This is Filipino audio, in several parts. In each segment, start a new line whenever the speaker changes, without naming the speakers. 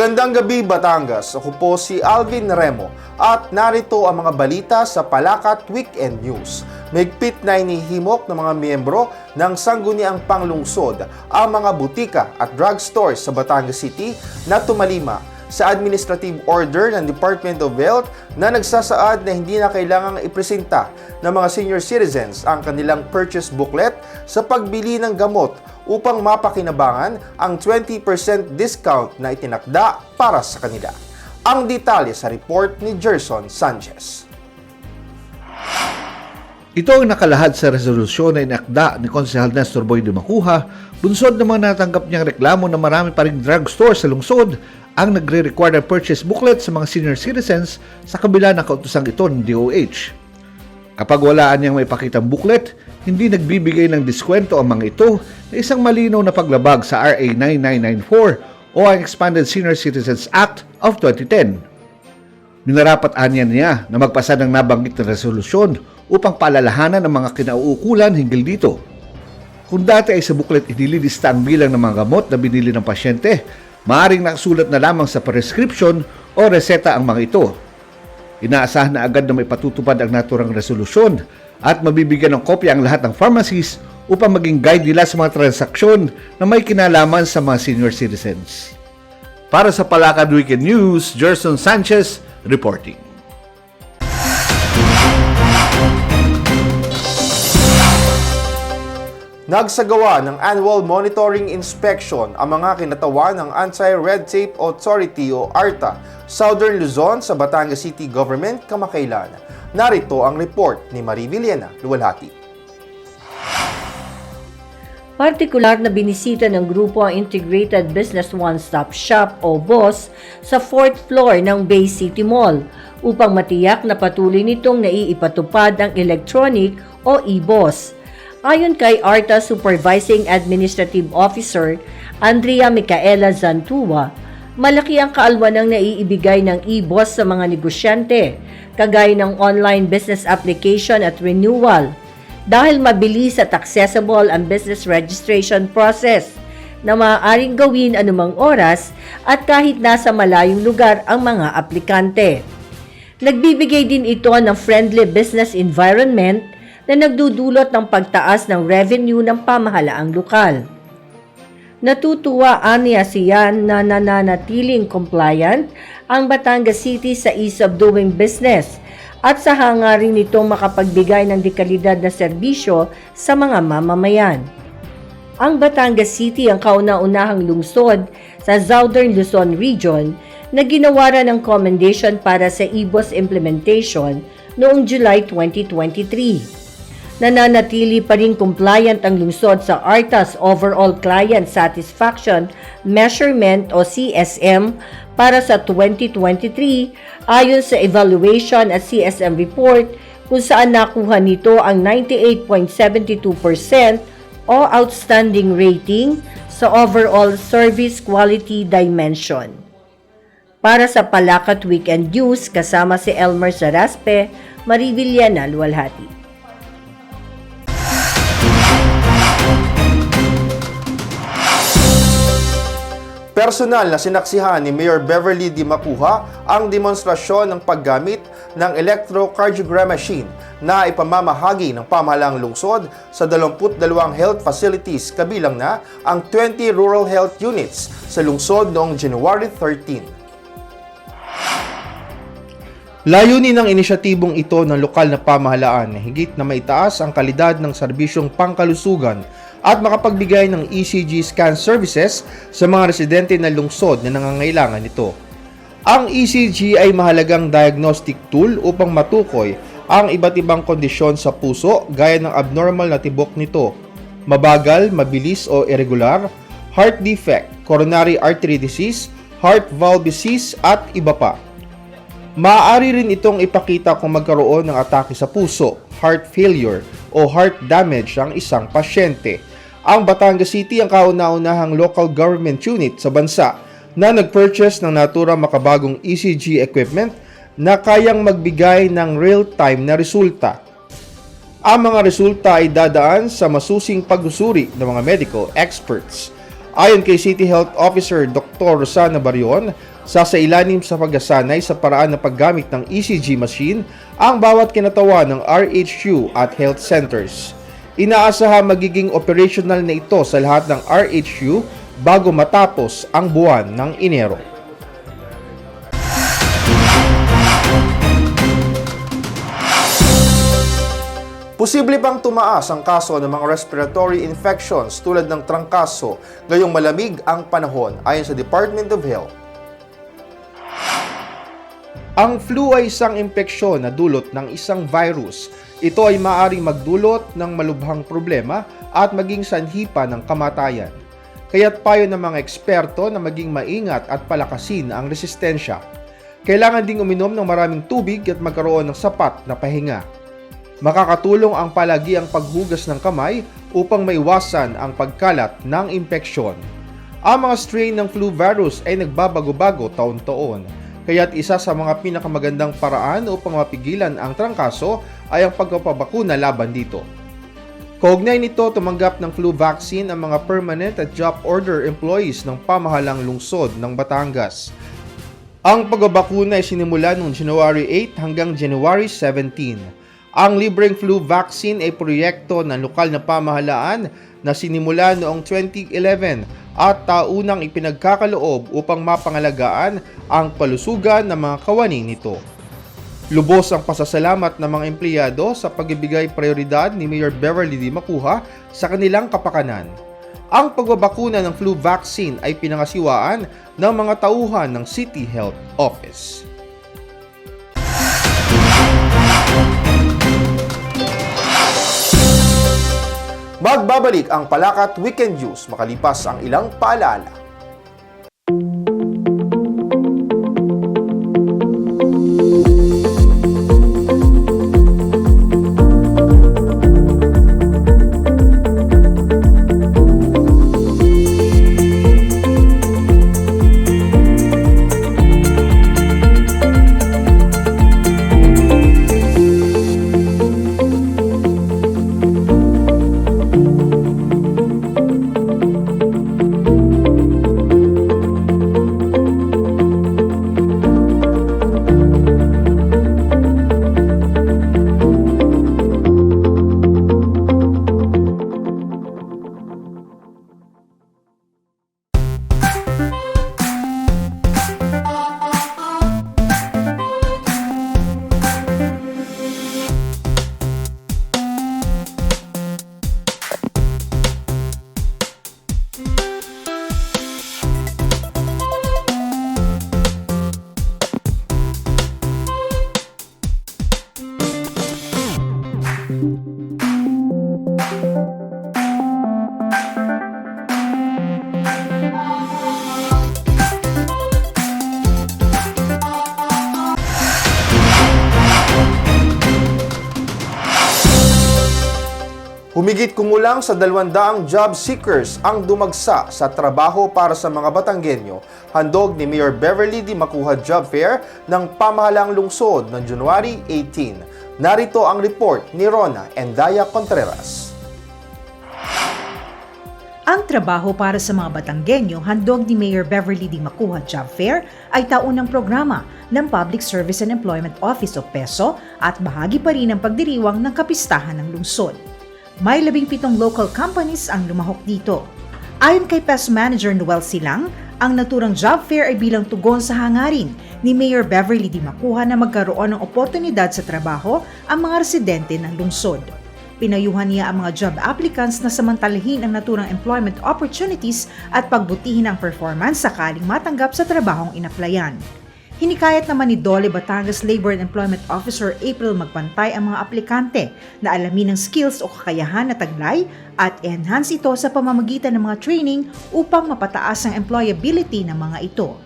Magandang gabi, Batangas. Ako po si Alvin Remo at narito ang mga balita sa Palakat Weekend News. Mahigpit na inihimok ng mga miyembro ng Sangguniang Panglungsod ang mga butika at drugstores sa Batangas City na tumalima sa administrative order ng Department of Health na nagsasaad na hindi na kailangang ipresenta ng mga senior citizens ang kanilang purchase booklet sa pagbili ng gamot upang mapakinabangan ang 20% discount na itinakda para sa kanila. Ang detalye sa report ni Gerson Sanchez.
Ito ang nakalahad sa resolusyon na inakda ni Konsehal Nestor Boy Dimacuja, bunsod ng mga natanggap niyang reklamo na marami pa ring drugstore sa lungsod ang nagre-require ng purchase booklet sa mga senior citizens sa kabila ng kautusang ito ng DOH. Kapag walaan niyang may pakitang booklet, hindi nagbibigay ng diskwento ang mga ito na isang malinaw na paglabag sa RA 9994 o ang Expanded Senior Citizens Act of 2010. Minarapat niya na magpasa ng nabanggit na resolusyon upang paalalahanan ang mga kinauukulan hinggil dito. Kung dati ay sa booklet inililista ang bilang ng mga gamot na binili ng pasyente, maaaring nakasulat na lamang sa prescription o reseta ang mga ito. Inaasahan na agad na may patutupad ang naturang resolusyon at mabibigyan ng kopya ang lahat ng pharmacies upang maging guide nila sa mga transaksyon na may kinalaman sa mga senior citizens. Para sa Palakat Weekend News, Gerson Sanchez reporting.
Nagsagawa ng annual monitoring inspection ang mga kinatawan ng Anti-Red Tape Authority o ARTA Southern Luzon sa Batangas City Government kamakailan. Narito ang report ni Marie Villena Luwalhati.
Partikular na binisita ng grupo ang Integrated Business One-Stop Shop o BOSS sa 4th floor ng Bay City Mall upang matiyak na patuloy nitong naiipatupad ang electronic o e-BOSS. Ayon kay ARTA Supervising Administrative Officer Andrea Micaela Zantua, malaki ang kaalwanang naiibigay ng e-BOSS sa mga negosyante, kagaya ng online business application at renewal, dahil mabilis at accessible ang business registration process na maaaring gawin anumang oras at kahit nasa malayong lugar ang mga aplikante. Nagbibigay din ito ng friendly business environment na nagdudulot ng pagtaas ng revenue ng pamahalaang lokal. Natutuwa aniya siya na nananatiling compliant ang Batangas City sa ease of doing business at sa hangarin nitong makapagbigay ng dekalidad na serbisyo sa mga mamamayan. Ang Batangas City ang kauna-unahang lungsod sa Southern Luzon Region na ginawaran ng commendation para sa e-BOSS implementation noong July 2023. Nananatili pa rin compliant ang lungsod sa ARTA's Overall Client Satisfaction Measurement o CSM para sa 2023 ayon sa evaluation at CSM report kung saan nakuha nito ang 98.72% o outstanding rating sa overall service quality dimension. Para sa Palakat Weekend News, kasama si Elmer Saraspe, Marie Villena Luwalhati.
Personal na sinaksihan ni Mayor Beverly Dimacuja ang demonstrasyon ng paggamit ng electrocardiogram machine na ipamamahagi ng pamahalaang lungsod sa 22 health facilities kabilang na ang 20 rural health units sa lungsod noong January 13. Layunin ng inisyatibong ito ng lokal na pamahalaan na higit na maitaas ang kalidad ng serbisyong pangkalusugan at makapagbigay ng ECG scan services sa mga residente ng lungsod na nangangailangan nito. Ang ECG ay mahalagang diagnostic tool upang matukoy ang iba't ibang kondisyon sa puso gaya ng abnormal na tibok nito, mabagal, mabilis o irregular, heart defect, coronary artery disease, heart valve disease at iba pa. Maaari rin itong ipakita kung magkaroon ng atake sa puso, heart failure o heart damage ang isang pasyente. Ang Batangas City ang kauna-unahang local government unit sa bansa na nag-purchase ng naturang makabagong ECG equipment na kayang magbigay ng real-time na resulta. Ang mga resulta ay dadaan sa masusing pagsusuri ng mga medical experts. Ayon kay City Health Officer Dr. Rosana Barion, Sasailalim sa pagsasanay sa paraan ng paggamit ng ECG machine ang bawat kinatawan ng RHU at health centers. Inaasahan magiging operational na ito sa lahat ng RHU bago matapos ang buwan ng Enero. Posible pang tumaas ang kaso ng mga respiratory infections tulad ng trangkaso ngayong malamig ang panahon ayon sa Department of Health. Ang flu ay isang impeksyon na dulot ng isang virus. Ito ay maaaring magdulot ng malubhang problema at maging sanhi pa ng kamatayan. Kaya't payo ng mga eksperto na maging maingat at palakasin ang resistensya. Kailangan ding uminom ng maraming tubig at magkaroon ng sapat na pahinga. Makakatulong ang palagiang paghugas ng kamay upang maiwasan ang pagkalat ng impeksyon. Ang mga strain ng flu virus ay nagbabago-bago taon-taon, kaya't isa sa mga pinakamagandang paraan upang mapigilan ang trangkaso ay ang pagpapabakuna laban dito. Kaugnay nito, tumanggap ng flu vaccine ang mga permanent at job order employees ng pamahalang lungsod ng Batangas. Ang pagbabakuna ay sinimula noong January 8 hanggang January 17. Ang libreng flu vaccine ay proyekto ng lokal na pamahalaan na sinimula noong 2011 at taunang ipinagkakaloob upang mapangalagaan ang kalusugan ng mga kawani nito. Lubos ang pasasalamat ng mga empleyado sa pagbibigay prioridad ni Mayor Beverly D. Macuja sa kanilang kapakanan. Ang pagbabakuna ng flu vaccine ay pinangasiwaan ng mga tauhan ng City Health Office. Magbabalik ang Palakat Weekend News makalipas ang ilang paalaala. Humigit kumulang sa 200 job seekers ang dumagsa sa trabaho para sa mga Batanggenyo. Handog ni Mayor Beverly D. Macuja Job Fair ng pamahalaang lungsod ng January 18. Narito ang report ni Rona Endaya Contreras.
Ang trabaho para sa mga Batanggenyo, handog ni Mayor Beverly D. Macuja Job Fair ay taunang programa ng Public Service and Employment Office o PESO at bahagi pa rin ng pagdiriwang ng kapistahan ng lungsod. May 17 local companies ang lumahok dito. Ayon kay PESO Manager Noel Silang, ang naturang job fair ay bilang tugon sa hangarin ni Mayor Beverly D. Macuja na magkaroon ng oportunidad sa trabaho ang mga residente ng lungsod. Pinayuhan niya ang mga job applicants na samantalahin ang naturang employment opportunities at pagbutihin ang performance sakaling matanggap sa trabahong inaplayan. Hinikayat naman ni Dole Batangas Labor and Employment Officer April Magpantay ang mga aplikante na alamin ng skills o kakayahan na taglay at enhance ito sa pamamagitan ng mga training upang mapataas ang employability ng mga ito.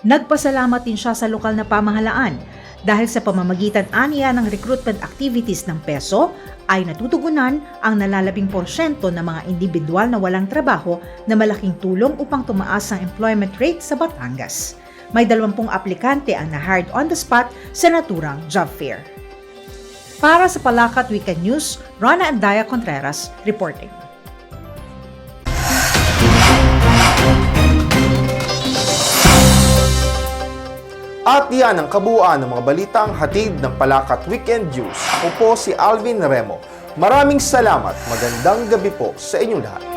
Nagpasalamat din siya sa lokal na pamahalaan dahil sa pamamagitan aniya ng recruitment activities ng PESO ay natutugunan ang nalalabing porsyento ng mga individual na walang trabaho na malaking tulong upang tumaas ang employment rate sa Batangas. May 20 aplikante ang na-hired on the spot sa naturang job fair. Para sa Palakat Weekend News, Rona Endaya Contreras reporting.
At yan ang kabuuan ng mga balitang hatid ng Palakat Weekend News. Ako po si Alvin Remo. Maraming salamat. Magandang gabi po sa inyong lahat.